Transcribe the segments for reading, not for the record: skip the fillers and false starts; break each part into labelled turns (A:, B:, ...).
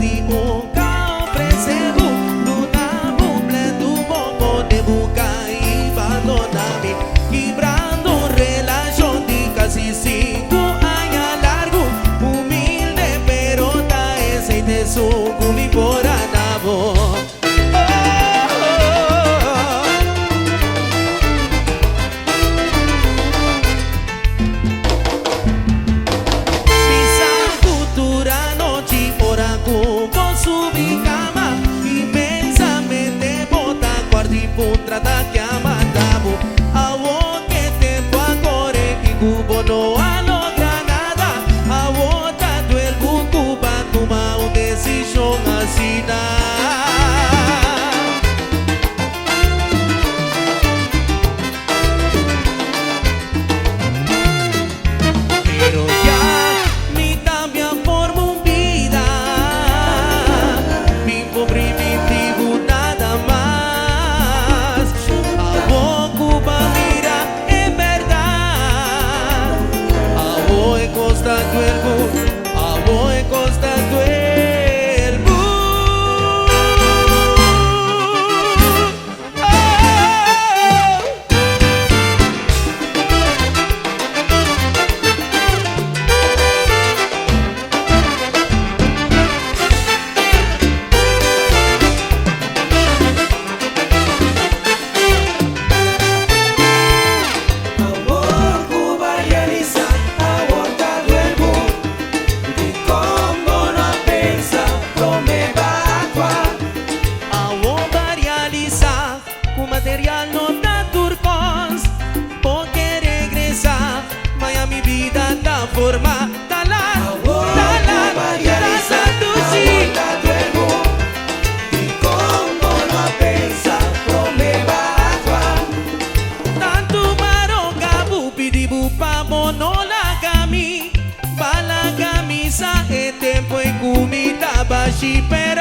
A: di uka ofrecebu Luna buble tu bobo de buca y abandonami Quebrando relación de casi 5 años largo Humilde pero ta ese te sucumbi por anabo Trata que amandabo Awo que tempo agora que cubo no alogra nada Awo tanto el buco para tomar una decisión así Pero ya mi cambia forma un vida Mi pobre primitivo nada más Constando el boom, voy constando el boom. Material no da turcos porque regresa vaya mi vida da forma talar
B: y como no pensa come va
A: tanto maroca bupi bupa monola gami bala camisa e tempo e comida bashi pero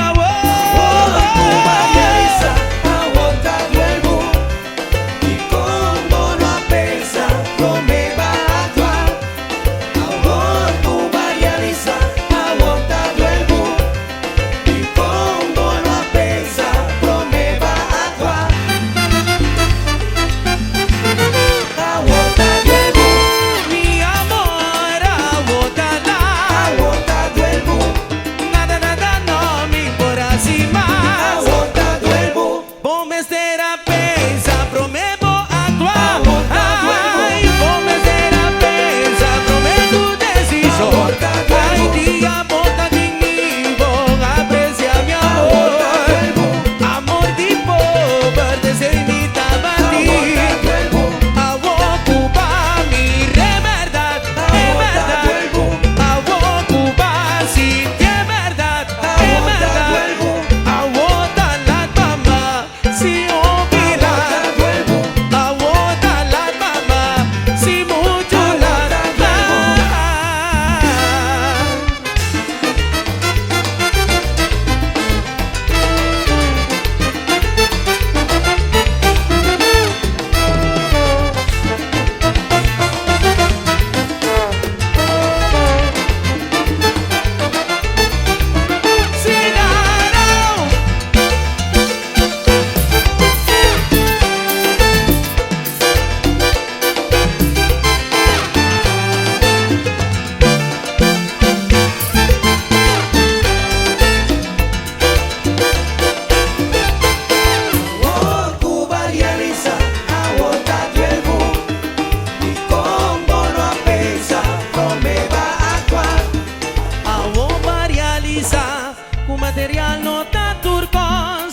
A: material no da turcos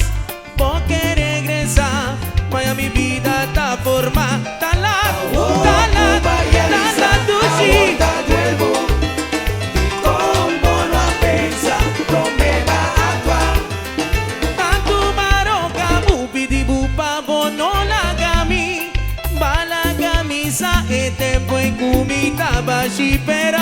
A: porque regresa vaya mi vida da forma talat dushi
B: como no pensa come va
A: tanto maroca bupi di bupa bonola gami bala camisa e tempo e comida bashi pero